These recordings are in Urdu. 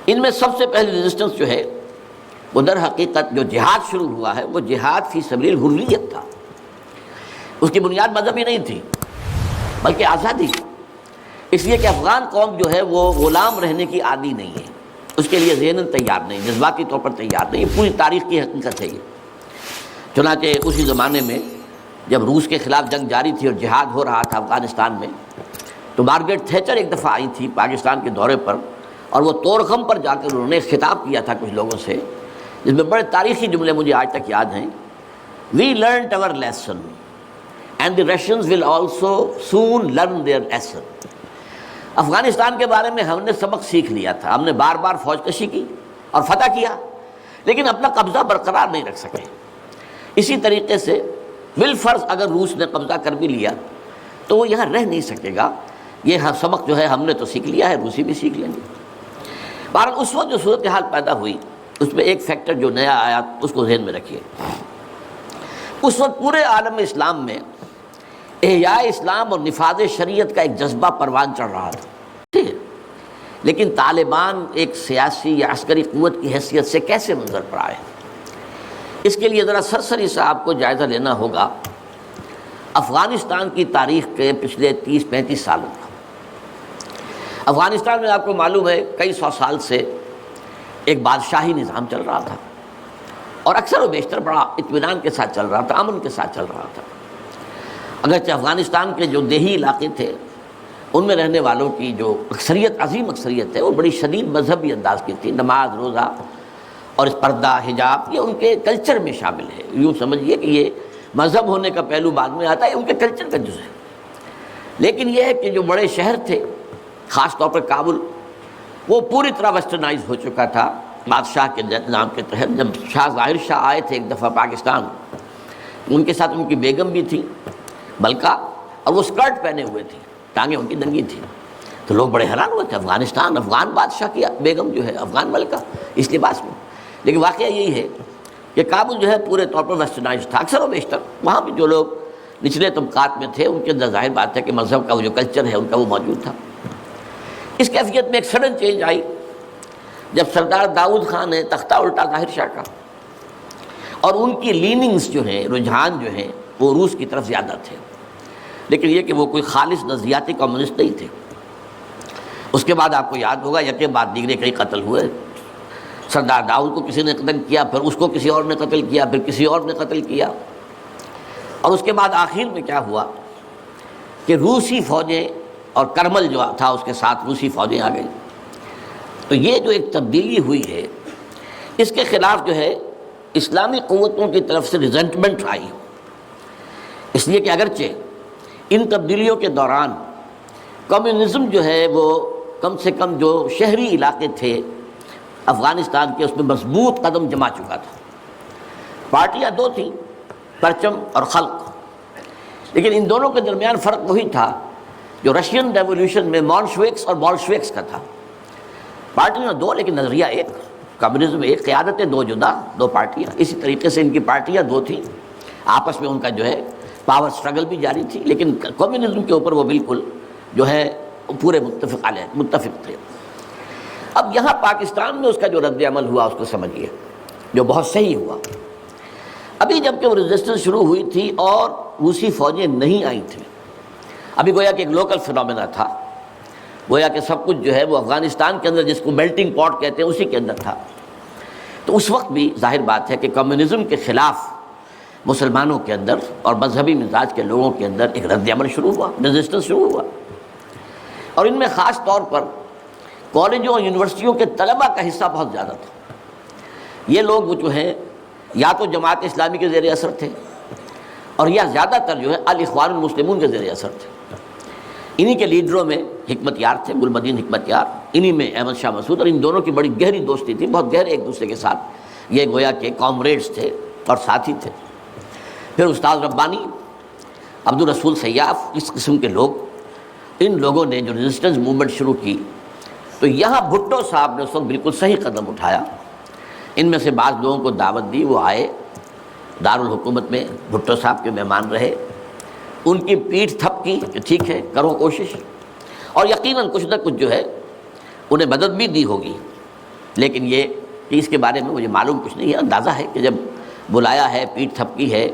ان میں سب سے پہلی ریزسٹنس جو ہے وہ در حقیقت جو جہاد شروع ہوا ہے وہ جہاد فی سبیل الحریت تھا. اس کی بنیاد مذہبی نہیں تھی بلکہ آزادی. اس لیے کہ افغان قوم جو ہے وہ غلام رہنے کی عادی نہیں ہے، اس کے لیے ذہناً تیار نہیں، جذباتی طور پر تیار نہیں. یہ پوری تاریخ کی حقیقت ہے. یہ چنانچہ اسی زمانے میں جب روس کے خلاف جنگ جاری تھی اور جہاد ہو رہا تھا افغانستان میں، تو مارگریٹ تھیچر ایک دفعہ آئی تھی پاکستان کے دورے پر، اور وہ طورخم پر جا کر انہوں نے خطاب کیا تھا کچھ لوگوں سے، جس میں بڑے تاریخی جملے مجھے آج تک یاد ہیں. We learned our lesson and the Russians will also soon learn their lesson. Afghanistan کے بارے میں ہم نے سبق سیکھ لیا تھا. ہم نے بار بار فوج کشی کی اور فتح کیا، لیکن اپنا قبضہ برقرار نہیں رکھ سکے. اسی طریقے سے بالفرض اگر روس نے قبضہ کر بھی لیا تو وہ یہاں رہ نہیں سکے گا. یہ سبق جو ہے ہم نے تو سیکھ لیا ہے، روسی بھی سیکھ لیں گے. بہرحال اس وقت جو صورتحال پیدا ہوئی اس میں ایک فیکٹر جو نیا آیا اس کو ذہن میں رکھیے. اس وقت پورے عالم اسلام میں احیاء اسلام اور نفاذ شریعت کا ایک جذبہ پروان چڑھ رہا تھا، ٹھیک ہے، لیکن طالبان ایک سیاسی یا عسکری قوت کی حیثیت سے کیسے منظر پر آئے، اس کے لیے ذرا سرسری سے آپ کو جائزہ لینا ہوگا افغانستان کی تاریخ کے پچھلے 30-35 سالوں کا. افغانستان میں آپ کو معلوم ہے کئی سو سال سے ایک بادشاہی نظام چل رہا تھا، اور اکثر و بیشتر بڑا اطمینان کے ساتھ چل رہا تھا، امن کے ساتھ چل رہا تھا. اگرچہ افغانستان کے جو دیہی علاقے تھے ان میں رہنے والوں کی جو اکثریت، عظیم اکثریت ہے، وہ بڑی شدید مذہبی انداز کی تھی. نماز، روزہ اور اس پردہ، حجاب، یہ ان کے کلچر میں شامل ہے. یوں سمجھیے کہ یہ مذہب ہونے کا پہلو بعد میں آتا ہے، ان کے کلچر کا جز ہے. لیکن یہ ہے کہ جو بڑے شہر تھے، خاص طور پر کابل، وہ پوری طرح ویسٹرنائز ہو چکا تھا بادشاہ کے نظام کے تحت. جب شاہ ظاہر شاہ آئے تھے ایک دفعہ پاکستان، ان کے ساتھ ان کی بیگم بھی تھی ملکہ، اور وہ سکرٹ پہنے ہوئے تھی، ٹانگیں ان کی ننگی تھی. تو لوگ بڑے حیران ہوئے تھے، افغانستان، افغان بادشاہ کی بیگم جو ہے، افغان ملکہ اس لباس میں. لیکن واقعہ یہی ہے کہ کابل جو ہے پورے طور پر ویسٹرنائز تھا. اکثر و بیشتر وہاں بھی جو لوگ نچلے طبقات میں تھے ان کے اندر ظاہر بات ہے کہ مذہب کا وہ جو کلچر ہے ان کا وہ موجود تھا. اس کیفیت میں ایک سڈن چینج آئی جب سردار داؤد خان نے تختہ الٹا ظاہر شاہ کا، اور ان کی لیننگز جو ہیں، رجحان جو ہیں، وہ روس کی طرف زیادہ تھے. لیکن یہ کہ وہ کوئی خالص نظریاتی کمیونسٹ نہیں تھے. اس کے بعد آپ کو یاد ہوگا یکے بعد دیگرے کئی قتل ہوئے. سردار داؤد کو کسی نے قتل کیا، پھر اس کو کسی اور نے قتل کیا، پھر کسی اور نے قتل کیا، اور اس کے بعد آخر میں کیا ہوا کہ روسی فوجیں اور کرمل جو تھا اس کے ساتھ روسی فوجیں آ گئی. تو یہ جو ایک تبدیلی ہوئی ہے اس کے خلاف جو ہے اسلامی قوتوں کی طرف سے ریزنٹمنٹ آئی. اس لیے کہ اگرچہ ان تبدیلیوں کے دوران کمیونزم جو ہے وہ کم سے کم جو شہری علاقے تھے افغانستان کے، اس میں مضبوط قدم جما چکا تھا. پارٹیاں دو تھیں، پرچم اور خلق، لیکن ان دونوں کے درمیان فرق وہی تھا جو رشین ریولیوشن میں مونشویکس اور بولشویکس کا تھا. پارٹیاں دو لیکن نظریہ ایک، کمیونزم ایک، قیادتیں دو جدا، دو پارٹیاں. اسی طریقے سے ان کی پارٹیاں دو تھیں، آپس میں ان کا جو ہے پاور سٹرگل بھی جاری تھی، لیکن کمیونزم کے اوپر وہ بالکل جو ہے پورے متفق تھے. اب یہاں پاکستان میں اس کا جو رد عمل ہوا اس کو سمجھیے، جو بہت صحیح ہوا. ابھی جب کہ وہ ریزسٹنس شروع ہوئی تھی اور روسی فوجیں نہیں آئی تھیں، ابھی گویا کہ ایک لوکل فینومینا تھا، گویا کہ سب کچھ جو ہے وہ افغانستان کے اندر، جس کو میلٹنگ پاٹ کہتے ہیں، اسی کے اندر تھا. تو اس وقت بھی ظاہر بات ہے کہ کمیونزم کے خلاف مسلمانوں کے اندر اور مذہبی مزاج کے لوگوں کے اندر ایک رد عمل شروع ہوا، ریزسٹنس شروع ہوا. اور ان میں خاص طور پر کالجوں اور یونیورسٹیوں کے طلباء کا حصہ بہت زیادہ تھا. یہ لوگ جو ہیں یا تو جماعت اسلامی کے زیر اثر تھے اور یا زیادہ تر جو ہے الاخوان المسلمون کے زیر اثر تھے. انہی کے لیڈروں میں حکمت یار تھے، گلبدین حکمت یار، انہی میں احمد شاہ مسعود، اور ان دونوں کی بڑی گہری دوستی تھی، بہت گہرے ایک دوسرے کے ساتھ یہ گویا کہ کامریڈز تھے اور ساتھی تھے. پھر استاد ربانی، عبد الرسول سیاف، اس قسم کے لوگ، ان لوگوں نے جو ریزسٹنس موومنٹ شروع کی. تو یہاں بھٹو صاحب نے اس وقت بالکل صحیح قدم اٹھایا. ان میں سے بعض لوگوں کو دعوت دی، وہ آئے دارالحکومت میں، بھٹو صاحب کے مہمان رہے، ان کی پیٹھ تھپ کی کہ ٹھیک ہے کرو کوشش، اور یقیناً کچھ نہ کچھ جو ہے انہیں مدد بھی دی ہوگی. لیکن یہ کہ اس کے بارے میں مجھے معلوم کچھ نہیں ہے. اندازہ ہے کہ جب بلایا ہے، پیٹ تھپکی ہے،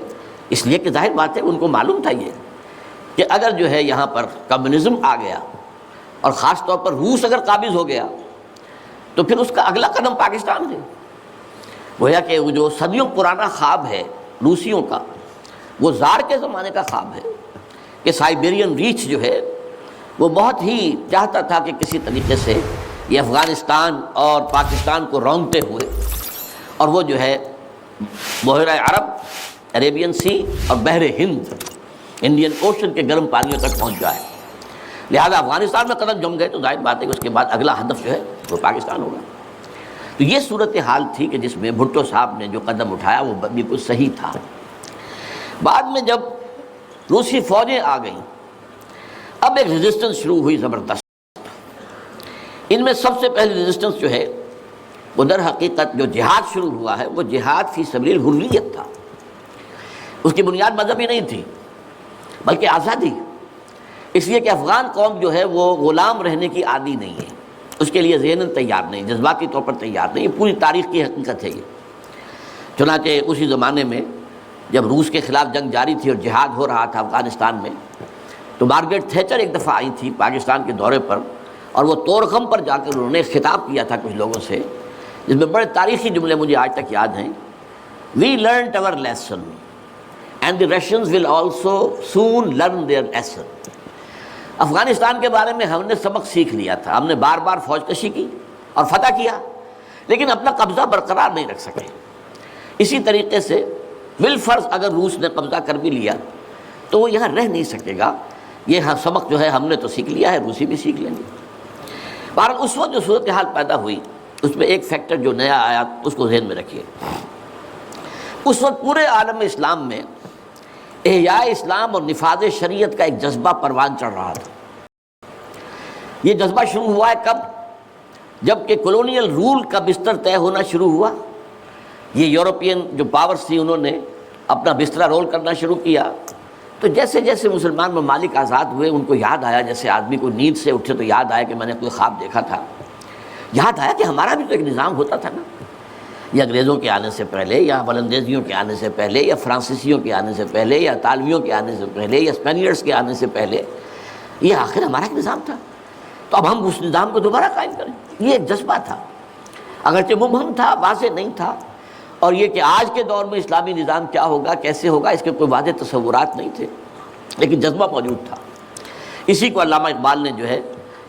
اس لیے کہ ظاہر بات ہے ان کو معلوم تھا یہ کہ اگر جو ہے یہاں پر کمیونزم آ گیا اور خاص طور پر روس اگر قابض ہو گیا تو پھر اس کا اگلا قدم پاکستان ہے. گویا کہ وہ جو صدیوں پرانا خواب ہے روسیوں کا، وہ زار کے زمانے کا خواب ہے کہ سائبیرین ریچ جو ہے وہ بہت ہی چاہتا تھا کہ کسی طریقے سے یہ افغانستان اور پاکستان کو رونگتے ہوئے اور وہ جو ہے بحیرہ عرب، عربین سی اور بحر ہند، انڈین اوشن کے گرم پانیوں تک پہنچ جائے. لہذا افغانستان میں قدم جم گئے تو ظاہر بات ہے کہ اس کے بعد اگلا ہدف جو ہے وہ پاکستان ہوگا. تو یہ صورتحال تھی کہ جس میں بھٹو صاحب نے جو قدم اٹھایا وہ بالکل صحیح تھا. بعد میں جب روسی فوجیں آ گئیں، اب ایک ریزسٹنس شروع ہوئی زبردست. ان میں سب سے پہلی ریزسٹنس جو ہے وہ در حقیقت جو جہاد شروع ہوا ہے وہ جہاد فی سبیل الحریت تھا. اس کی بنیاد مذہبی نہیں تھی بلکہ آزادی. اس لیے کہ افغان قوم جو ہے وہ غلام رہنے کی عادی نہیں ہے، اس کے لیے ذہناً تیار نہیں، جذباتی طور پر تیار نہیں. یہ پوری تاریخ کی حقیقت ہے یہ. چنانچہ اسی زمانے میں جب روس کے خلاف جنگ جاری تھی اور جہاد ہو رہا تھا افغانستان میں، تو مارگریٹ تھیچر ایک دفعہ آئی تھی پاکستان کے دورے پر، اور وہ طورخم پر جا کر انہوں نے خطاب کیا تھا کچھ لوگوں سے، جس میں بڑے تاریخی جملے مجھے آج تک یاد ہیں. We learned our lesson and the Russians will also soon learn their lesson. Afghanistan کے بارے میں ہم نے سبق سیکھ لیا تھا. ہم نے بار بار فوج کشی کی اور فتح کیا لیکن اپنا قبضہ برقرار نہیں رکھ سکے. اسی طریقے سے بالفرض اگر روس نے قبضہ کر بھی لیا تو وہ یہاں رہ نہیں سکے گا. یہ سبق جو ہے ہم نے تو سیکھ لیا ہے، روسی بھی سیکھ لیں گے. بہرحال اس وقت جو صورتحال پیدا ہوئی اس میں ایک فیکٹر جو نیا آیا اس کو ذہن میں رکھیے. اس وقت پورے عالم اسلام میں احیاء اسلام اور نفاذ شریعت کا ایک جذبہ پروان چڑھ رہا تھا. یہ جذبہ شروع ہوا ہے کب؟ جب کہ کولونیل رول کا بستر طے ہونا شروع ہوا. یہ یورپین جو پاورز تھی انہوں نے اپنا بستر رول کرنا شروع کیا. تو جیسے جیسے مسلمان ممالک آزاد ہوئے ان کو یاد آیا، جیسے آدمی کو نیند سے اٹھے تو یاد آیا کہ میں نے کوئی خواب دیکھا تھا. یاد آیا کہ ہمارا بھی تو ایک نظام ہوتا تھا نا، یہ انگریزوں کے آنے سے پہلے یا بلندیزیوں کے آنے سے پہلے یا فرانسیسیوں کے آنے سے پہلے یا اطالویوں کے آنے سے پہلے یا اسپینیئرز کے آنے سے پہلے یہ آخر ہمارا ایک نظام تھا. تو اب ہم اس نظام کو دوبارہ قائم کریں. یہ ایک جذبہ تھا، اگرچہ مبہم تھا، واضح نہیں تھا. اور یہ کہ آج کے دور میں اسلامی نظام کیا ہوگا، کیسے ہوگا، اس کے کوئی واضح تصورات نہیں تھے لیکن جذبہ موجود تھا. اسی کو علامہ اقبال نے جو ہے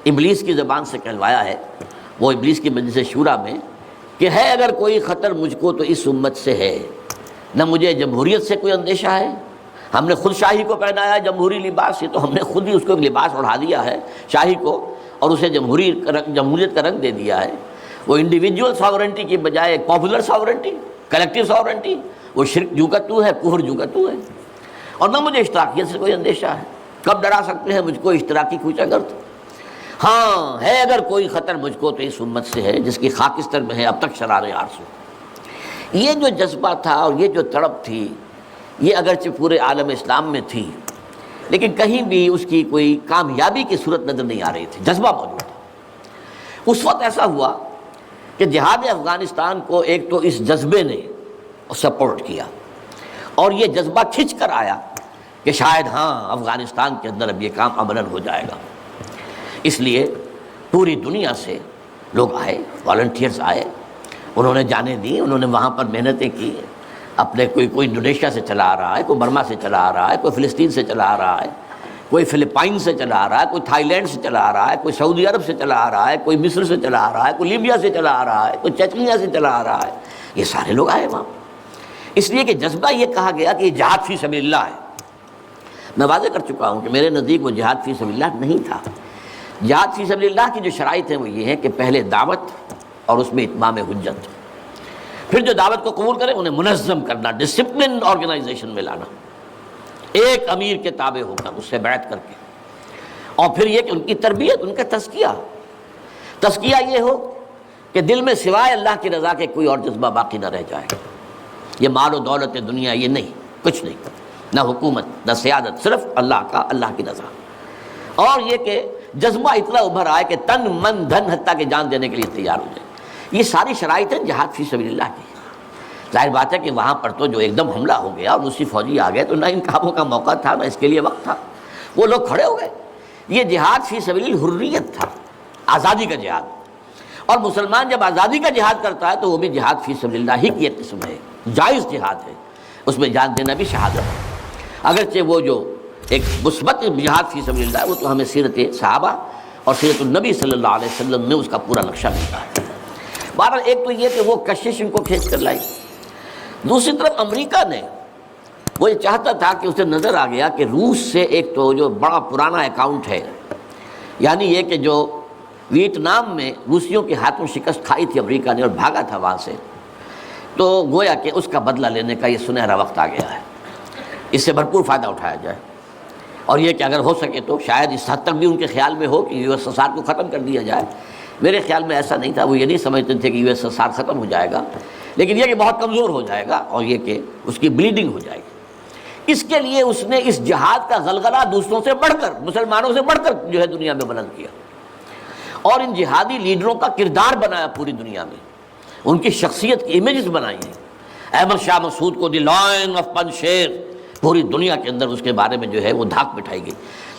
ابلیس کی زبان سے کہلوایا ہے، وہ ابلیس کی مجلس شورا میں، کہ ہے اگر کوئی خطر مجھ کو تو اس امت سے ہے، نہ مجھے جمہوریت سے کوئی اندیشہ ہے. ہم نے خود شاہی کو پہنایا جمہوری لباس، یہ تو ہم نے خود ہی اس کو ایک لباس اڑا دیا ہے شاہی کو اور اسے جمہوریت کا رنگ دے دیا ہے. وہ انڈیویجول ساورنٹی کی بجائے پاپولر ساورنٹی، کلیکٹیو ساورنٹی، وہ شرک جو کا تو ہے، کفر جو کا تو ہے. اور نہ مجھے اشتراکیت سے کوئی اندیشہ ہے. کب ڈرا سکتے ہیں مجھ کو اشتراکی کوچہ گرد؟ ہاں ہے اگر کوئی خطر مجھ کو تو اس امت سے ہے جس کی خاکستر میں ہے اب تک شرار آرزو. یہ جو جذبہ تھا اور یہ جو تڑپ تھی یہ اگرچہ پورے عالم اسلام میں تھی لیکن کہیں بھی اس کی کوئی کامیابی کی صورت نظر نہیں آ رہی تھی. جذبہ موجود تھا. اس وقت ایسا ہوا کہ جہاد افغانستان کو ایک تو اس جذبے نے سپورٹ کیا اور یہ جذبہ کھنچ کر آیا کہ شاید ہاں افغانستان کے اندر اب یہ کام عملاً ہو جائے گا. اس لیے پوری دنیا سے لوگ آئے، والنٹیئرز آئے، انہوں نے جانیں دی، انہوں نے وہاں پر محنتیں کی. اپنے کوئی انڈونیشیا سے چلا آ رہا ہے، کوئی برما سے چلا آ رہا ہے، کوئی فلسطین سے چلا آ رہا ہے، کوئی فلپائن سے چلا آ رہا ہے، کوئی تھائی لینڈ سے چلا آ رہا ہے، کوئی سعودی عرب سے چلا آ رہا ہے، کوئی مصر سے چلا آ رہا ہے، کوئی لیبیا سے چلا آ رہا ہے، کوئی چچنیا سے چلا آ رہا ہے. یہ سارے لوگ آئے وہاں اس لیے کہ جذبہ یہ کہا گیا کہ یہ جہاد فی سبیل اللہ ہے. میں واضح کر چکا ہوں کہ میرے نزدیک وہ جہاد فی سبیل اللہ نہیں تھا. جہاد فی سبیل اللہ کی جو شرائط ہیں وہ یہ ہے کہ پہلے دعوت اور اس میں اتمام حجت، پھر جو دعوت کو قبول کریں انہیں منظم کرنا، ڈسپلن آرگنائزیشن میں لانا، ایک امیر کے تابع ہو کر اس سے بیعت کر کے، اور پھر یہ کہ ان کی تربیت، ان کا تزکیہ یہ ہو کہ دل میں سوائے اللہ کی رضا کے کوئی اور جذبہ باقی نہ رہ جائے. یہ مال و دولت دنیا یہ نہیں، کچھ نہیں، نہ حکومت نہ سیادت، صرف اللہ کی رضا. اور یہ کہ جذبہ اتنا ابھر آئے کہ تن من دھن حتیٰ کہ جان دینے کے لیے تیار ہو جائے. یہ ساری شرائط ہیں جہاد فی سبیل اللہ کی. ظاہر بات ہے کہ وہاں پر تو جو ایک دم حملہ ہو گیا اور روسی فوجی آ گئے تو نہ ان کاموں کا موقع تھا نہ اس کے لیے وقت تھا. وہ لوگ کھڑے ہو گئے. یہ جہاد فی سبیل الحریت تھا، آزادی کا جہاد. اور مسلمان جب آزادی کا جہاد کرتا ہے تو وہ بھی جہاد فی سبیل اللہ ہی کی ایک قسم ہے، جائز جہاد ہے، اس میں جان دینا بھی شہادت ہے. اگرچہ وہ جو ایک مثبت جہاد فی سبیل اللہ وہ تو ہمیں سیرت صحابہ اور سیرت النبی صلی اللہ علیہ وسلم میں اس کا پورا نقشہ ملتا ہے. بہرحال ایک تو یہ کہ وہ کشش ان کو کھینچ کر لائی. دوسری طرف امریکہ نے وہ یہ چاہتا تھا کہ اسے نظر آ گیا کہ روس سے ایک تو جو بڑا پرانا اکاؤنٹ ہے، یعنی یہ کہ جو ویتنام میں روسیوں کے ہاتھوں شکست کھائی تھی امریکہ نے اور بھاگا تھا وہاں سے، تو گویا کہ اس کا بدلہ لینے کا یہ سنہرا وقت آ گیا ہے. اس سے بھرپور فائدہ اٹھایا جائے. اور یہ کہ اگر ہو سکے تو شاید اس حد تک بھی ان کے خیال میں ہو کہ یو ایس ایس آر کو ختم کر دیا جائے. میرے خیال میں ایسا نہیں تھا، وہ یہ نہیں سمجھتے تھے کہ یو ایس ایس آر ختم ہو جائے گا، لیکن یہ کہ بہت کمزور ہو جائے گا اور یہ کہ اس کی بلیڈنگ ہو جائے گی. اس کے لیے اس نے اس جہاد کا غلغلہ دوسروں سے بڑھ کر، مسلمانوں سے بڑھ کر جو ہے دنیا میں بلند کیا اور ان جہادی لیڈروں کا کردار بنایا پوری دنیا میں. ان کی شخصیت کی امیجز بنائی ہیں. احمد شاہ مسعود کو دی لائن آف پنشیر پوری دنیا کے اندر اس کے بارے میں جو ہے وہ دھاک بٹھائی گئی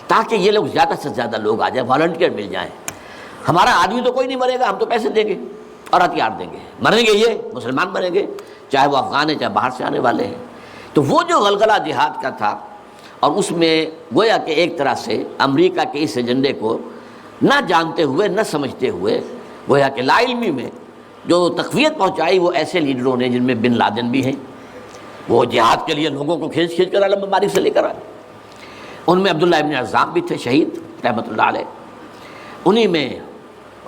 تاکہ یہ لوگ زیادہ سے زیادہ لوگ آ جائیں، والنٹیئر مل جائیں. ہمارا آدمی تو کوئی نہیں مرے گا، ہم تو پیسے دیں گے اور ہتھیار دیں گے، مریں گے یہ مسلمان مریں گے، چاہے وہ افغان ہیں چاہے باہر سے آنے والے ہیں. تو وہ جو غلغلہ جہاد کا تھا اور اس میں گویا کہ ایک طرح سے امریکہ کے اس ایجنڈے کو نہ جانتے ہوئے نہ سمجھتے ہوئے گویا کہ لا علمی میں جو تقویت پہنچائی وہ ایسے لیڈروں نے جن میں بن لادن بھی ہیں. وہ جہاد کے لیے لوگوں کو کھینچ کر علم باری سے لے کر آئے. ان میں عبداللہ ابن عزام بھی تھے شہید رحمۃ اللہ علیہ. انہی میں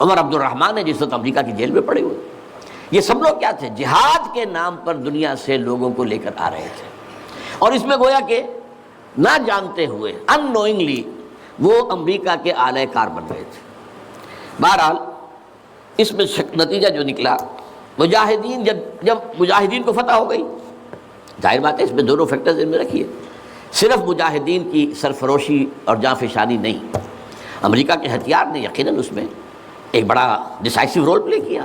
عمر عبد الرحمن ہے جس وقت امریکہ کی جیل میں پڑے ہوئے. یہ سب لوگ کیا تھے؟ جہاد کے نام پر دنیا سے لوگوں کو لے کر آ رہے تھے اور اس میں گویا کہ نہ جانتے ہوئے ان نوئنگلی وہ امریکہ کے اعلی کار بن رہے تھے. بہرحال اس میں نتیجہ جو نکلا، مجاہدین جب مجاہدین کو فتح ہو گئی، ظاہر بات ہے اس میں دونوں فیکٹرز ان میں رکھیے. صرف مجاہدین کی سرفروشی اور جانفشانی نہیں، امریکہ کے ہتھیار نے یقیناً اس میں ایک بڑا ڈیسائسو رول پلے کیا.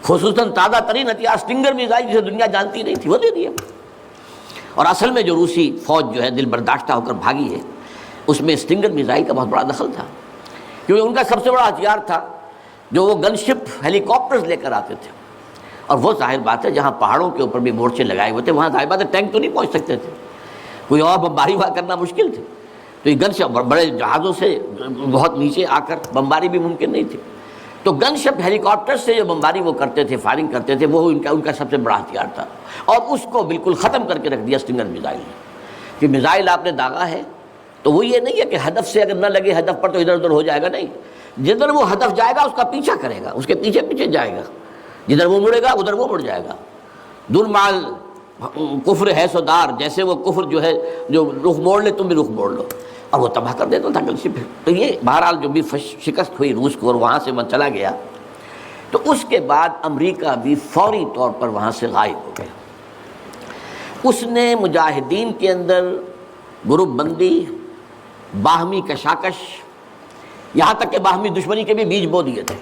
خصوصاً تازہ ترین ہتھیار اسٹنگر میزائل جسے دنیا جانتی نہیں تھی وہ دے دیا. اور اصل میں جو روسی فوج جو ہے دل برداشتہ ہو کر بھاگی ہے اس میں اسٹنگر میزائل کا بہت بڑا دخل تھا، کیونکہ ان کا سب سے بڑا ہتھیار تھا جو وہ گن شپ ہیلی کاپٹرز لے کر آتے تھے. اور وہ ظاہر بات ہے جہاں پہاڑوں کے اوپر بھی مورچے لگائے ہوئے تھے وہاں ظاہر بات ہے ٹینک تو نہیں پہنچ سکتے تھے، کوئی اور بمباری وہاں کرنا مشکل تھی. تو یہ گن شپ بڑے جہازوں سے بہت نیچے آ کر بمباری بھی ممکن نہیں تھی. تو گن شپ ہیلی کاپٹر سے جو بمباری وہ کرتے تھے، فائرنگ کرتے تھے، وہ ان کا سب سے بڑا ہتھیار تھا. اور اس کو بالکل ختم کر کے رکھ دیا اسٹنگر میزائل نے. کہ میزائل آپ نے داغا ہے تو وہ یہ نہیں ہے کہ ہدف سے اگر نہ لگے ہدف پر تو ادھر ادھر ہو جائے گا، نہیں. جدھر وہ ہدف جائے گا اس کا پیچھا کرے گا، اس کے پیچھے پیچھے جائے گا، جدھر وہ مڑے گا ادھر وہ مڑ جائے گا. دلمال کفر ہے سودار، جیسے وہ کفر جو ہے جو رخ موڑ لے تم بھی رخ موڑ لو، اور وہ تباہ کر دیتا تھا گن شپ. تو یہ بہرحال جو بھی شکست ہوئی روس کو اور وہاں سے من چلا گیا، تو اس کے بعد امریکہ بھی فوری طور پر وہاں سے غائب ہو گیا. اس نے مجاہدین کے اندر گروپ بندی، باہمی کشاکش، یہاں تک کہ باہمی دشمنی کے بھی بیج بو دیے تھے.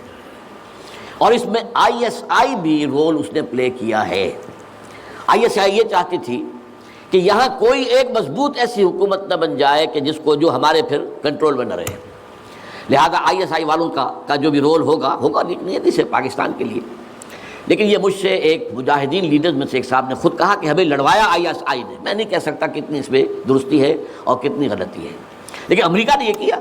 اور اس میں آئی ایس آئی بھی رول اس نے پلے کیا ہے. آئی ایس آئی یہ چاہتی تھی کہ یہاں کوئی ایک مضبوط ایسی حکومت نہ بن جائے کہ جس کو جو ہمارے پھر کنٹرول میں نہ رہے. لہذا آئی ایس آئی والوں کا جو بھی رول ہوگا نیتی سے پاکستان کے لیے. لیکن یہ مجھ سے ایک مجاہدین لیڈرز میں سے ایک صاحب نے خود کہا کہ ہمیں لڑوایا آئی ایس آئی نے. میں نہیں کہہ سکتا کتنی اس میں درستی ہے اور کتنی غلطی ہے، لیکن امریکہ نے یہ کیا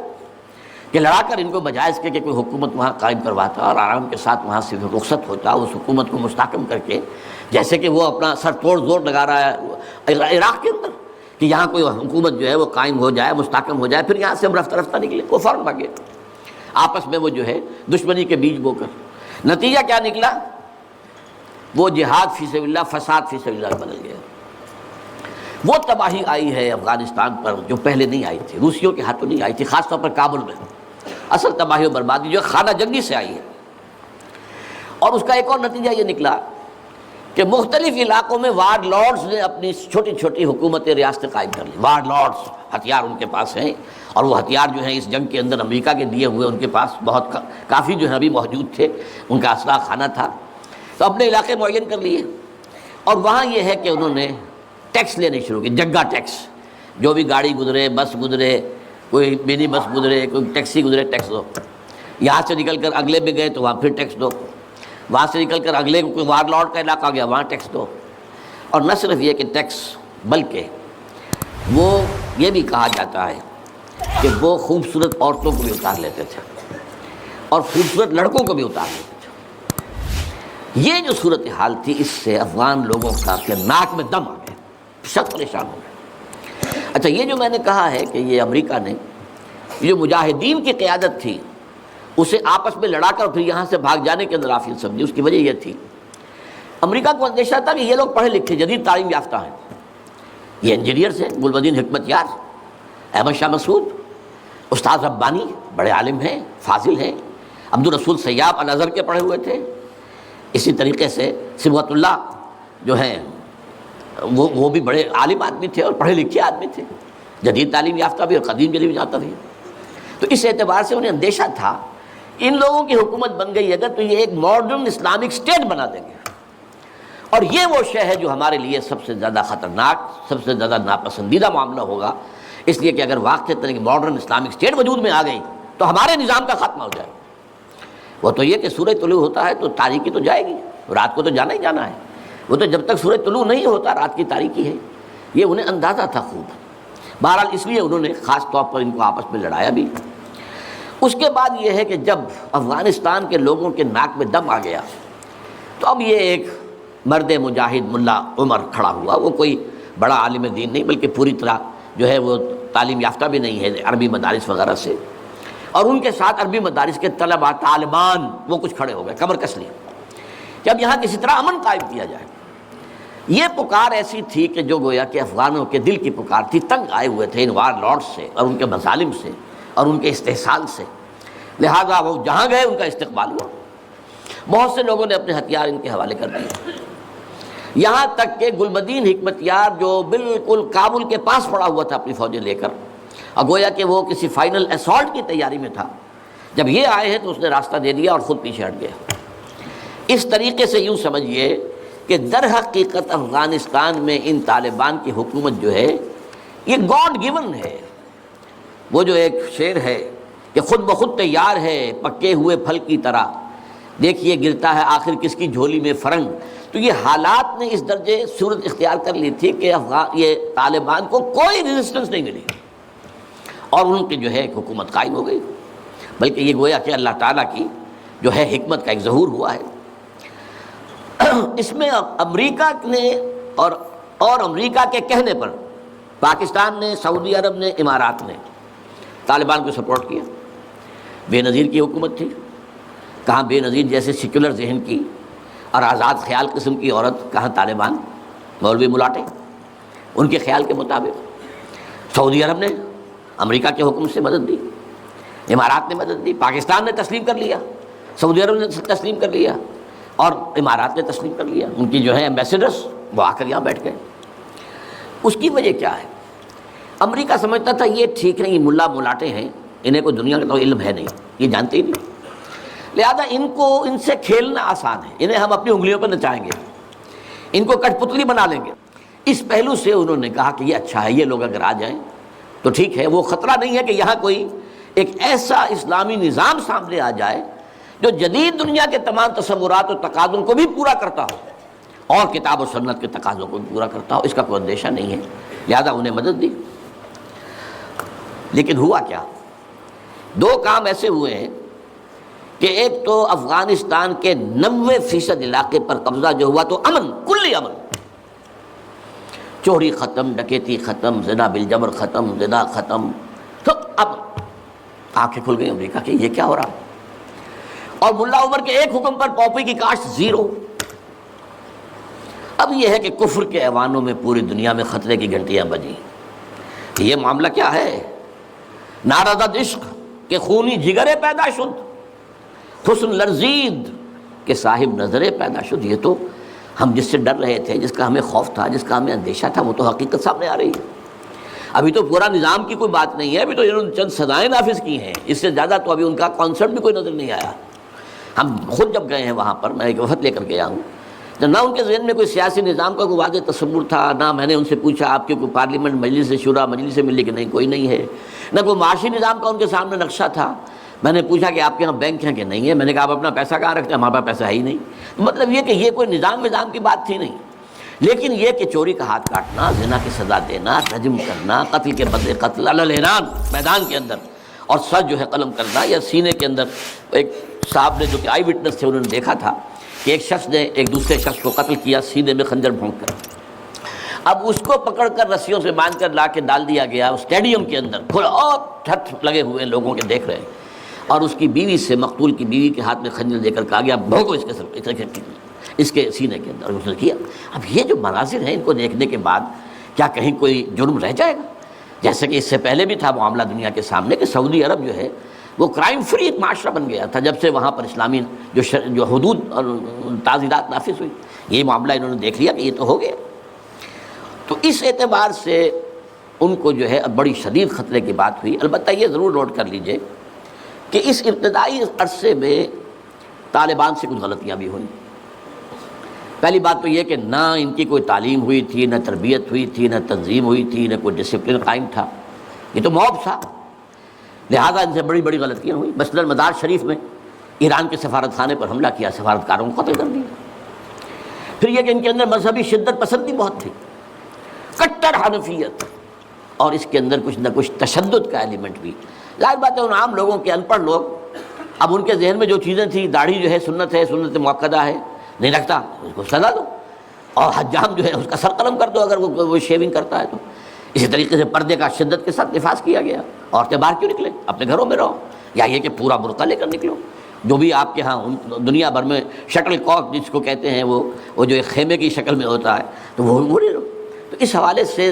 کہ لڑا کر ان کو بجائے اس کے کہ کوئی حکومت وہاں قائم کرواتا اور آرام کے ساتھ وہاں سے رخصت ہوتا، اس حکومت کو مستحکم کر کے، جیسے کہ وہ اپنا سر توڑ زور لگا رہا ہے عراق کے اندر کہ یہاں کوئی حکومت جو ہے وہ قائم ہو جائے، مستحکم ہو جائے، پھر یہاں سے ہم رفتہ رفتہ نکلے. وہ فوراً بھاگے آپس میں وہ جو ہے دشمنی کے بیج بو کر. نتیجہ کیا نکلا؟ وہ جہاد فی سبیل اللہ فساد فی سبیل اللہ بدل گیا. وہ تباہی آئی ہے افغانستان پر جو پہلے نہیں آئی تھی، روسیوں کے ہاتھوں نہیں آئی تھی، خاص طور پر کابل میں. اصل تباہی و بربادی جو خانہ جنگی سے آئی ہے. اور اس کا ایک اور نتیجہ یہ نکلا کہ مختلف علاقوں میں وارڈ لارڈز نے اپنی چھوٹی چھوٹی حکومتیں ریاستیں قائم کر لی. وارڈ لارڈز ہتھیار ان کے پاس ہیں، اور وہ ہتھیار جو ہیں اس جنگ کے اندر امریکہ کے دیے ہوئے ان کے پاس بہت کافی جو ہے ابھی موجود تھے، ان کا اسلحہ خانہ تھا، تو اپنے علاقے معین کر لیے۔ اور وہاں یہ ہے کہ انہوں نے ٹیکس لینے شروع کی، جگہ ٹیکس، جو بھی گاڑی گزرے، بس گزرے، کوئی منی بس گزرے، کوئی ٹیکسی گزرے، ٹیکس دو۔ یہاں سے نکل کر اگلے میں گئے تو وہاں پھر ٹیکس دو، وہاں سے نکل کر اگلے کوئی وار لارڈ کا علاقہ گیا وہاں ٹیکس دو۔ اور نہ صرف یہ کہ ٹیکس، بلکہ وہ یہ بھی کہا جاتا ہے کہ وہ خوبصورت عورتوں کو بھی اتار لیتے تھے اور خوبصورت لڑکوں کو بھی اتار لیتے تھے۔ یہ جو صورتحال تھی، اس سے افغان لوگوں کا کہ ناک میں دم آ گیا، سخت پریشان ہو گئے۔ اچھا، یہ جو میں نے کہا ہے کہ یہ امریکہ نے یہ جو مجاہدین کی قیادت تھی اسے آپس میں لڑا کر پھر یہاں سے بھاگ جانے کے اندر غافل سمجھی، اس کی وجہ یہ تھی امریکہ کو اندیشہ تھا کہ یہ لوگ پڑھے لکھے جدید تعلیم یافتہ ہیں، یہ انجینئرز ہیں، گلبدین حکمت یار، احمد شاہ مسعود، استاد ربانی بڑے عالم ہیں، فاضل ہیں، عبدالرسول سیاب الازہر کے پڑھے ہوئے تھے، اسی طریقے سے صبغت اللہ جو ہیں وہ بھی بڑے عالم آدمی تھے اور پڑھے لکھے آدمی تھے، جدید تعلیم یافتہ بھی اور قدیم تعلیم یافتہ بھی۔ تو اس اعتبار سے انہیں اندیشہ تھا ان لوگوں کی حکومت بن گئی اگر تو یہ ایک ماڈرن اسلامک اسٹیٹ بنا دیں گے، اور یہ وہ شے ہے جو ہمارے لیے سب سے زیادہ خطرناک، سب سے زیادہ ناپسندیدہ معاملہ ہوگا، اس لیے کہ اگر واقعی کہ ماڈرن اسلامک اسٹیٹ وجود میں آ گئی تو ہمارے نظام کا خاتمہ ہو جائے گا۔ وہ تو یہ کہ سورج طلوع ہوتا ہے تو تاریکی تو جائے گی، رات کو تو جانا ہی جانا ہے، وہ تو جب تک سورج طلوع نہیں ہوتا رات کی تاریکی ہے، یہ انہیں اندازہ تھا خوب۔ بہرحال اس لیے انہوں نے خاص طور پر ان کو آپس میں لڑایا بھی۔ اس کے بعد یہ ہے کہ جب افغانستان کے لوگوں کے ناک میں دم آ گیا تو اب یہ ایک مرد مجاہد ملا عمر کھڑا ہوا، وہ کوئی بڑا عالم دین نہیں بلکہ پوری طرح جو ہے وہ تعلیم یافتہ بھی نہیں ہے، عربی مدارس وغیرہ سے، اور ان کے ساتھ عربی مدارس کے طلباء طالبان وہ کچھ کھڑے ہو گئے، کمر کس لیے کہ اب یہاں کسی طرح امن قائم کیا جائے۔ یہ پکار ایسی تھی کہ جو گویا کہ افغانوں کے دل کی پکار تھی، تنگ آئے ہوئے تھے ان وار لارڈز سے اور ان کے مظالم سے اور ان کے استحصال سے، لہذا وہ جہاں گئے ان کا استقبال ہوا۔ بہت سے لوگوں نے اپنے ہتھیار ان کے حوالے کر دیے، یہاں تک کہ گلبدین حکمت یار جو بالکل کابل کے پاس پڑا ہوا تھا اپنی فوجیں لے کر، اور گویا کہ وہ کسی فائنل اسالٹ کی تیاری میں تھا، جب یہ آئے ہیں تو اس نے راستہ دے دیا اور خود پیچھے ہٹ گیا۔ اس طریقے سے یوں سمجھیے کہ در حقیقت افغانستان میں ان طالبان کی حکومت جو ہے یہ گاڈ گیون ہے۔ وہ جو ایک شعر ہے کہ خود بخود تیار ہے پکے ہوئے پھل کی طرح، دیکھیے گرتا ہے آخر کس کی جھولی میں فرنگ۔ تو یہ حالات نے اس درجے صورت اختیار کر لی تھی کہ یہ طالبان کو کوئی ریزسٹنس نہیں ملی اور ان کی جو ہے ایک حکومت قائم ہو گئی، بلکہ یہ گویا کہ اللہ تعالیٰ کی جو ہے حکمت کا ایک ظہور ہوا ہے۔ اس میں امریکہ نے اور امریکہ کے کہنے پر پاکستان نے، سعودی عرب نے، امارات نے طالبان کو سپورٹ کیا۔ بے نظیر کی حکومت تھی، کہاں بے نظیر جیسے سیکولر ذہن کی اور آزاد خیال قسم کی عورت، کہاں طالبان مولوی ملاٹے ان کے خیال کے مطابق۔ سعودی عرب نے امریکہ کے حکم سے مدد دی، امارات نے مدد دی، پاکستان نے تسلیم کر لیا، سعودی عرب نے تسلیم کر لیا اور امارات نے تسلیم کر لیا۔ ان کی جو ہے ایمبیسیڈرز وہ آ کر یہاں بیٹھ گئے۔ اس کی وجہ کیا ہے؟ امریکہ سمجھتا تھا یہ ٹھیک نہیں، یہ ملا ملاٹے ہیں، انہیں کوئی دنیا کا تو علم ہے نہیں، یہ جانتے ہی نہیں، لہذا ان سے کھیلنا آسان ہے، انہیں ہم اپنی انگلیوں پر نچائیں گے، ان کو کٹ پتلی بنا لیں گے۔ اس پہلو سے انہوں نے کہا کہ یہ اچھا ہے، یہ لوگ اگر آ جائیں تو ٹھیک ہے، وہ خطرہ نہیں ہے کہ یہاں کوئی ایک ایسا اسلامی نظام سامنے آ جائے جو جدید دنیا کے تمام تصورات اور تقاضوں کو بھی پورا کرتا ہو اور کتاب و سنت کے تقاضوں کو بھی پورا کرتا ہو، اس کا کوئی اندیشہ نہیں ہے، لہذا انہیں مدد دی۔ لیکن ہوا کیا؟ دو کام ایسے ہوئے ہیں کہ ایک تو افغانستان کے 90% علاقے پر قبضہ جو ہوا تو امن، کلی امن، چوری ختم، ڈکیتی ختم، زنا بالجبر ختم، زنا ختم، تو اب آنکھیں کھل گئی امریکہ کی، یہ کیا ہو رہا؟ اور ملا عمر کے ایک حکم پر پاپی کی کاشت زیرو۔ اب یہ ہے کہ کفر کے ایوانوں میں پوری دنیا میں خطرے کی گھنٹیاں بجیں۔ یہ معاملہ کیا ہے؟ نارضت عشق کے خونی جگرے پیدا شد، حسن لرزید کے صاحب نظرے پیدا شد۔ یہ تو ہم جس سے ڈر رہے تھے، جس کا ہمیں خوف تھا، جس کا ہمیں اندیشہ تھا، وہ تو حقیقت سامنے آ رہی ہے۔ ابھی تو پورا نظام کی کوئی بات نہیں ہے، ابھی تو انہوں نے چند سزائیں نافذ کی ہیں، اس سے زیادہ تو ابھی ان کا کانسیپٹ بھی کوئی نظر نہیں آیا۔ ہم خود جب گئے ہیں وہاں پر، میں ایک وفد لے کر گیا ہوں، تو نہ ان کے ذہن میں کوئی سیاسی نظام کا کوئی واضح تصور تھا، نہ میں نے ان سے پوچھا آپ کی کوئی پارلیمنٹ مجلس شورا مجلس سے ملی کہ نہیں کوئی نہیں ہے، نہ کوئی معاشی نظام کا ان کے سامنے نقشہ تھا۔ میں نے پوچھا کہ آپ کے یہاں بینک ہیں کہ نہیں ہے، میں نے کہا آپ اپنا پیسہ کہاں رکھتے ہیں، ہمارے پاس پیسہ ہے ہی نہیں۔ مطلب یہ کہ یہ کوئی نظام کی بات تھی نہیں، لیکن یہ کہ چوری کا ہاتھ کاٹنا، زنا کی سزا دینا، رجم کرنا، قتل کے بدلے قتل علی الاعلان میدان کے اندر، اور سر جو ہے قلم کرنا یا سینے کے اندر۔ ایک صاحب نے جو کہ آئی وٹنس تھے، انہوں نے دیکھا تھا کہ ایک شخص نے ایک دوسرے شخص کو قتل کیا سینے میں خنجر بھونک کر، اب اس کو پکڑ کر رسیوں سے باندھ کر لا کے ڈال دیا گیا اسٹیڈیم کے اندر، کھلا اور ٹھٹ لگے ہوئے لوگوں کے دیکھ رہے ہیں، اور اس کی بیوی سے، مقتول کی بیوی کے ہاتھ میں خنجر دے کر کہا گیا بھونکو اس کے سر، اس کے سینے کے اندر، اس نے کیا۔ اب یہ جو مناظر ہیں ان کو دیکھنے کے بعد کیا کہیں کوئی جرم رہ جائے گا؟ جیسے کہ اس سے پہلے بھی تھا معاملہ دنیا کے سامنے کہ سعودی عرب جو ہے وہ کرائم فری ایک معاشرہ بن گیا تھا جب سے وہاں پر اسلامی جو حدود اور تعزیرات نافذ ہوئی۔ یہ معاملہ انہوں نے دیکھ لیا کہ یہ تو ہو گیا، تو اس اعتبار سے ان کو جو ہے اب بڑی شدید خطرے کی بات ہوئی۔ البتہ یہ ضرور نوٹ کر لیجئے کہ اس ابتدائی عرصے میں طالبان سے کچھ غلطیاں بھی ہوئیں۔ پہلی بات تو یہ کہ نہ ان کی کوئی تعلیم ہوئی تھی، نہ تربیت ہوئی تھی، نہ تنظیم ہوئی تھی، نہ کوئی ڈسپلن قائم تھا، یہ تو موب تھا، لہذا ان سے بڑی بڑی غلطیاں ہوئیں۔ مثلاً مزار شریف میں ایران کے سفارت خانے پر حملہ کیا، سفارتکاروں کو قتل کر دیا۔ پھر یہ کہ ان کے اندر مذہبی شدت پسندی بہت تھی، کٹر حنفیت، اور اس کے اندر کچھ نہ کچھ تشدد کا ایلیمنٹ بھی۔ ظاہر بات ہے ان عام لوگوں کے، ان پڑھ لوگ، اب ان کے ذہن میں جو چیزیں تھیں، داڑھی جو ہے سنت مؤکدہ ہے، نہیں رکھتا اس کو سزا دو، اور حجام جو ہے اس کا سر قلم کر دو اگر وہ شیونگ کرتا ہے تو۔ اسی طریقے سے پردے کا شدت کے ساتھ نفاذ کیا گیا، عورتیں باہر کیوں نکلیں، اپنے گھروں میں رہو، یا یہ کہ پورا برقع لے کر نکلو، جو بھی آپ کے ہاں دنیا بھر میں شٹل کاک جس کو کہتے ہیں وہ جو ایک خیمے کی شکل میں ہوتا ہے تو وہ لے لو۔ تو اس حوالے سے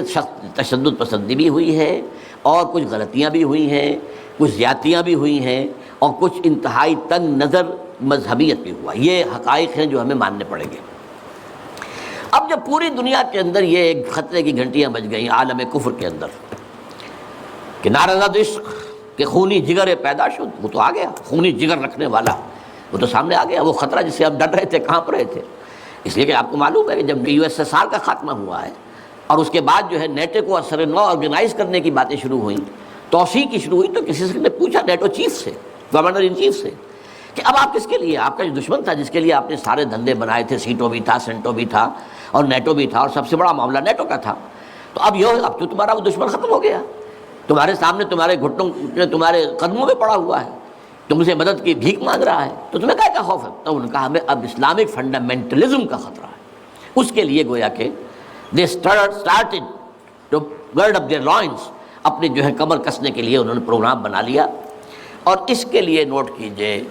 تشدد پسندی بھی ہوئی ہے، اور کچھ غلطیاں بھی ہوئی ہیں، کچھ زیادتیاں بھی ہوئی ہیں، اور کچھ انتہائی تنگ نظر مذہبیت بھی ہوا۔ یہ حقائق ہیں جو ہمیں ماننے پڑیں گے۔ اب جب پوری دنیا کے اندر یہ ایک خطرے کی گھنٹیاں بج گئیں عالم کفر کے اندر کہ نارض عشق کہ خونی جگر پیدا شد، وہ تو آ گیا، خونی جگر رکھنے والا وہ تو سامنے آ گیا، وہ خطرہ جس سے ہم ڈر رہے تھے، کانپ رہے تھے۔ اس لیے کہ آپ کو معلوم ہے کہ جب USSR کا خاتمہ ہوا ہے اور اس کے بعد جو ہے نیٹو کو اثر نو آرگنائز کرنے کی باتیں شروع ہوئیں، توسیع کی شروع ہوئی، تو کسی سے نے پوچھا نیٹو چیف سے، گورنر ان چیف سے، کہ اب آپ کس کے لیے، آپ کا جو دشمن تھا جس کے لیے آپ نے سارے دھندے بنائے تھے، سیٹو بھی تھا، سینٹو بھی تھا، اور نیٹو بھی تھا، اور سب سے بڑا معاملہ نیٹو کا تھا، تو اب تو تمہارا وہ دشمن ختم ہو گیا، تمہارے سامنے، تمہارے گھٹنوں میں، تمہارے قدموں میں پڑا ہوا ہے، تم سے مدد کی بھیک مانگ رہا ہے، تو تمہیں کیا خوف ہے؟ تو انہوں نے کہا ہمیں اب اسلامک فنڈامنٹلزم کا خطرہ ہے۔ اس کے لیے گویا کہ they started to gird up their loins، اپنے جو ہے کمر کسنے کے لیے انہوں نے پروگرام بنا لیا۔ اور اس کے لیے نوٹ کیجئے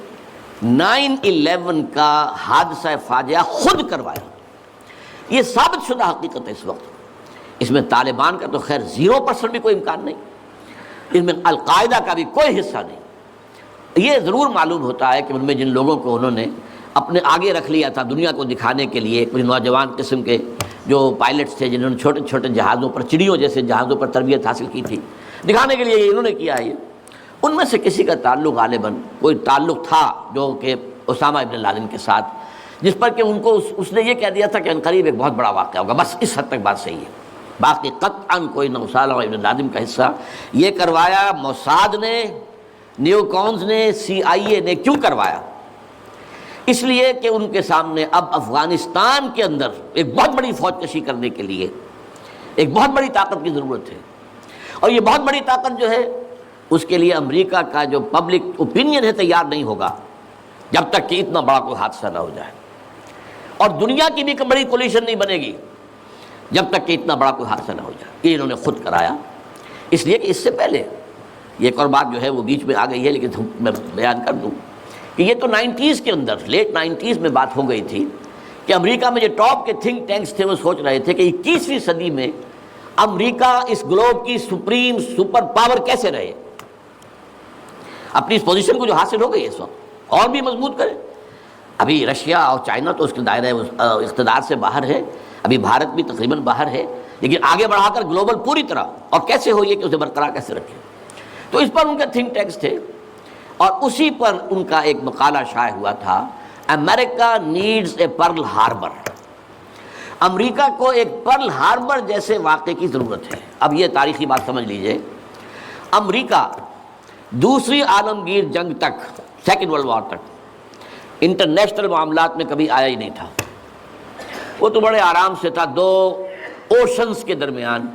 9/11 کا حادثہ فاجعہ خود کروایا، یہ ثابت شدہ حقیقت ہے اس وقت۔ اس میں طالبان کا تو خیر 0% بھی کوئی امکان نہیں، اس میں القاعدہ کا بھی کوئی حصہ نہیں۔ یہ ضرور معلوم ہوتا ہے کہ ان میں جن لوگوں کو انہوں نے اپنے آگے رکھ لیا تھا دنیا کو دکھانے کے لیے، کچھ نوجوان قسم کے جو پائلٹس تھے جنہوں نے چھوٹے چھوٹے جہازوں پر، چڑیوں جیسے جہازوں پر تربیت حاصل کی تھی، دکھانے کے لیے یہ انہوں نے کیا ہے۔ ان میں سے کسی کا تعلق غالباً کوئی تعلق تھا جو کہ اسامہ ابن لادن کے ساتھ، جس پر کہ ان کو اس نے یہ کہہ دیا تھا کہ عنقریب ایک بہت بڑا واقعہ ہوگا، بس اس حد تک بات صحیح ہے، باقی قطعاً کوئی نہ اسامہ ابن لادن کا حصہ۔ یہ کروایا موساد نے، نیو کونز نے، CIA نے۔ کیوں کروایا؟ اس لیے کہ ان کے سامنے اب افغانستان کے اندر ایک بہت بڑی فوج کشی کرنے کے لیے ایک بہت بڑی طاقت کی ضرورت ہے، اور یہ بہت بڑی طاقت جو ہے اس کے لیے امریکہ کا جو پبلک اوپینین ہے تیار نہیں ہوگا جب تک کہ اتنا بڑا کوئی حادثہ نہ ہو جائے، اور دنیا کی بھی بڑی کولیشن نہیں بنے گی جب تک کہ اتنا بڑا کوئی حادثہ نہ ہو جائے۔ یہ انہوں نے خود کرایا، اس لیے کہ اس سے پہلے یہ ایک اور بات جو ہے وہ بیچ میں آ گئی ہے لیکن میں بیان کر دوں کہ یہ تو 90s کے اندر، لیٹ 90s میں بات ہو گئی تھی کہ امریکہ میں جو ٹاپ کے تھنک ٹینکس تھے وہ سوچ رہے تھے کہ 21ویں صدی میں امریکہ اس گلوب کی سپریم سپر پاور کیسے رہے، اپنی اس پوزیشن کو جو حاصل ہو گئی اس وقت اور بھی مضبوط کرے۔ ابھی رشیا اور چائنا تو اس کے دائرہ اقتدار سے باہر ہے، ابھی بھارت بھی تقریباً باہر ہے، لیکن آگے بڑھا کر گلوبل پوری طرح، اور کیسے ہو یہ کہ اسے برقرار کیسے رکھیں. تو اس پر ان کے تھنک ٹینکس تھے، اور اسی پر ان کا ایک مقالہ شائع ہوا تھا، امریکہ نیڈز اے پرل ہاربر. امریکہ کو ایک پرل ہاربر جیسے واقعے کی ضرورت ہے. اب یہ تاریخی بات سمجھ لیجئے، امریکہ دوسری عالمگیر جنگ تک، سیکنڈ ورلڈ وار تک، انٹرنیشنل معاملات میں کبھی آیا ہی نہیں تھا. وہ تو بڑے آرام سے تھا دو اوشنز کے درمیان،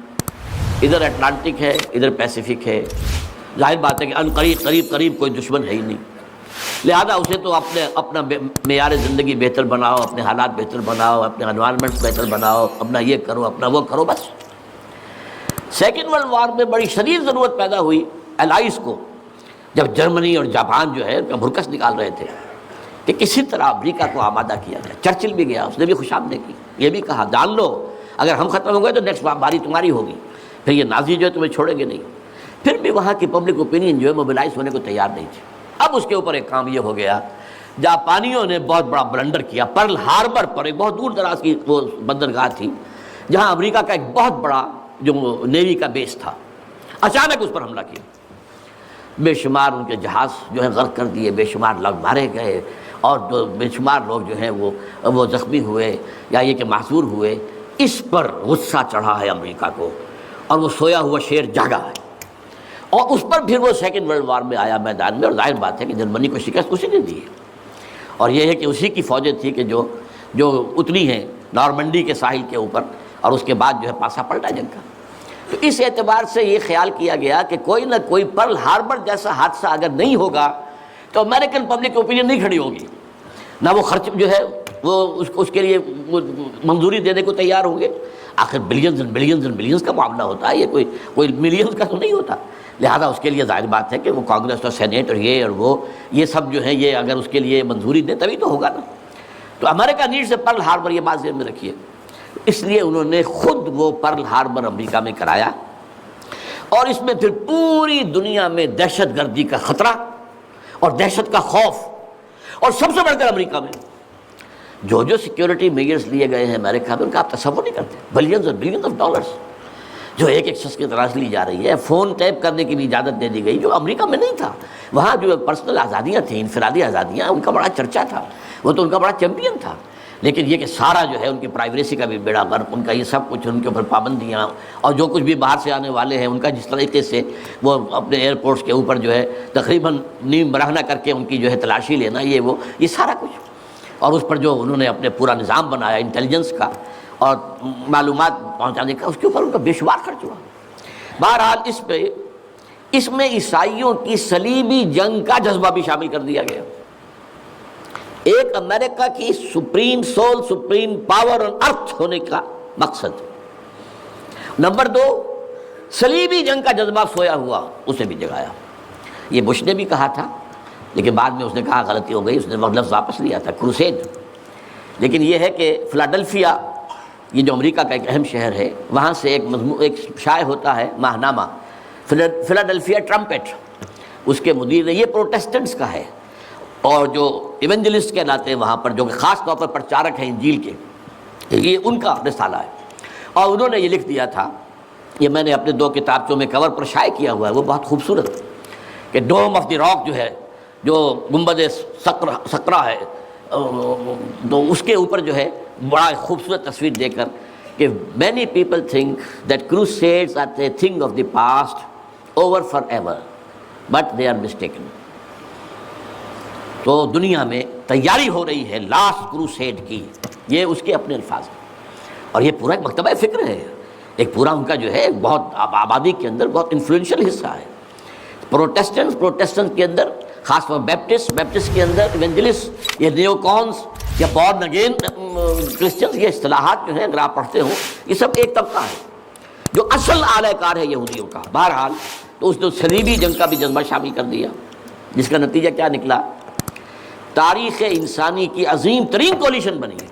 ادھر اٹلانٹک ہے ادھر پیسیفک ہے. ظاہر بات ہے کہ ان قریب کوئی دشمن ہے ہی نہیں، لہذا اسے تو اپنا معیار زندگی بہتر بناؤ، اپنے حالات بہتر بناؤ، اپنے انوائرمنٹ بہتر بناؤ، اپنا یہ کرو اپنا وہ کرو بس. سیکنڈ ورلڈ وار میں بڑی شدید ضرورت پیدا ہوئی الائز کو، جب جرمنی اور جاپان جو ہے ان کا بھرکس نکال رہے تھے کہ کسی طرح امریکہ کو آمادہ کیا جائے. چرچل بھی گیا، اس نے بھی خوشامدیں کی، یہ بھی کہا جان لو اگر ہم ختم ہو گئے تو نیکسٹ باری تمہاری ہوگی، پھر یہ نازی جو ہے تمہیں چھوڑیں گے نہیں. پھر بھی وہاں کی پبلک اوپینین جو ہے موبلائز ہونے کو تیار نہیں تھی. اب اس کے اوپر ایک کام یہ ہو گیا، جاپانیوں نے بہت بڑا بلنڈر کیا. پرل ہاربر پر ایک بہت دور دراز کی وہ بندرگاہ تھی جہاں امریکہ کا ایک بہت بڑا جو نیوی کا بیس تھا، اچانک اس پر حملہ کیا. بے شمار ان کے جہاز جو ہے غرق کر دیے، بے شمار لوگ مارے گئے، اور بے شمار لوگ جو ہیں وہ زخمی ہوئے یا یہ کہ معذور ہوئے. اس پر غصہ چڑھا ہے امریکہ کو، اور وہ سویا ہوا شیر جاگا ہے، اور اس پر پھر وہ سیکنڈ ورلڈ وار میں آیا میدان میں. اور ظاہر بات ہے کہ جرمنی کو شکست اسی نے دی ہے، اور یہ ہے کہ اسی کی فوجیں تھی کہ جو اتری ہیں نارمنڈی کے ساحل کے اوپر، اور اس کے بعد جو ہے پاسا پلٹا جنگ کا. تو اس اعتبار سے یہ خیال کیا گیا کہ کوئی نہ کوئی پرل ہاربر جیسا حادثہ اگر نہیں ہوگا تو امریکن پبلک اوپینین نہیں کھڑی ہوگی، نہ وہ خرچ جو ہے وہ اس کے لیے منظوری دینے کو تیار ہوں گے. آخر billions and billions and billions کا معاملہ ہوتا ہے، یہ کوئی ملینز کا تو نہیں ہوتا. لہذا اس کے لیے ظاہر بات ہے کہ وہ کانگریس اور سینیٹ اور یہ سب جو ہے یہ اگر اس کے لیے منظوری دیں تبھی تو ہوگا نا. تو امریکہ نیڈز اے پرل ہاربر، یہ بات ذہن میں رکھیے. اس لیے انہوں نے خود وہ پرل ہاربر امریکہ میں کرایا، اور اس میں پھر پوری دنیا میں دہشت گردی کا خطرہ اور دہشت کا خوف، اور سب سے بڑھ کر امریکہ میں جو سیکیورٹی میجرز لیے گئے ہیں امریکہ میں، ان کا آپ تصور نہیں کرتے. بلینز اور بلینز آف ڈالرز جو ایک شخص کی طرح سے لی جا رہی ہے. فون ٹیپ کرنے کی بھی اجازت دے دی گئی، جو امریکہ میں نہیں تھا. وہاں جو پرسنل آزادیاں تھیں، انفرادی آزادیاں، ان کا بڑا چرچا تھا، وہ تو ان کا بڑا چیمپئن تھا. لیکن یہ کہ سارا جو ہے ان کی پرائیویسی کا بھی بیڑا غرق، ان کا یہ سب کچھ، ان کے اوپر پابندیاں، اور جو کچھ بھی باہر سے آنے والے ہیں ان کا جس طریقے سے وہ اپنے ایئرپورٹس کے اوپر جو ہے تقریباً نیم برہنہ کر کے ان کی جو ہے تلاشی لینا، یہ سارا کچھ، اور اس پر جو انہوں نے اپنے پورا نظام بنایا انٹیلیجنس کا اور معلومات پہنچانے کا، اس کے اوپر ان کا بے شمار خرچ ہوا. بہرحال اس میں عیسائیوں کی صلیبی جنگ کا جذبہ بھی شامل کر دیا گیا. ایک امریکہ کی supreme soul, supreme power on earth ہونے کا مقصد. نمبر 2، صلیبی جنگ کا جذبہ سویا ہوا، اسے بھی جگایا. یہ بش نے بھی کہا تھا، لیکن بعد میں اس نے کہا غلطی ہو گئی، اس نے وہ لفظ واپس لیا تھا، کروسیڈ. لیکن یہ ہے کہ فلاڈلفیا، یہ جو امریکہ کا ایک اہم شہر ہے، وہاں سے ایک شائع ہوتا ہے ماہنامہ فلاڈلفیا ٹرمپٹ. اس کے مدیر نے، یہ پروٹیسٹنٹس کا ہے، اور جو ایونجلسٹ کہلاتے ہیں وہاں پر، جو کہ خاص طور پر پرچارک ہیں انجیل کے، یہ ان کا رسالہ ہے. اور انہوں نے یہ لکھ دیا تھا، یہ میں نے اپنے 2 کتابچوں میں کور پر شائع کیا ہوا ہے، وہ بہت خوبصورت، کہ ڈوم آف دی راک جو ہے، جو گنبد سقرا ہے، تو اس کے اوپر جو ہے بڑا خوبصورت تصویر دے کر کہ many people think that crusades are a thing of the past, over forever, but they are mistaken. تو دنیا میں تیاری ہو رہی ہے لاسٹ کروسیڈ کی، یہ اس کے اپنے الفاظ ہیں. اور یہ پورا ایک مکتبہ فکر ہے، ایک پورا ان کا جو ہے بہت آبادی کے اندر بہت انفلوئنشل حصہ ہے. پروٹیسٹنٹ کے اندر، خاص طور بیپٹسٹ کے اندر، ایونجلسٹ، یہ نیو کونس یا بورن اگین کرسچنز، یہ اصطلاحات جو ہیں اگر آپ پڑھتے ہو، یہ سب ایک طبقہ ہے جو اصل اعلی کار ہے یہودیوں کا. بہرحال تو اس نے صلیبی جنگ کا بھی جذبہ شامل کر دیا، جس کا نتیجہ کیا نکلا؟ تاریخ انسانی کی عظیم ترین کولیشن بنی ہے.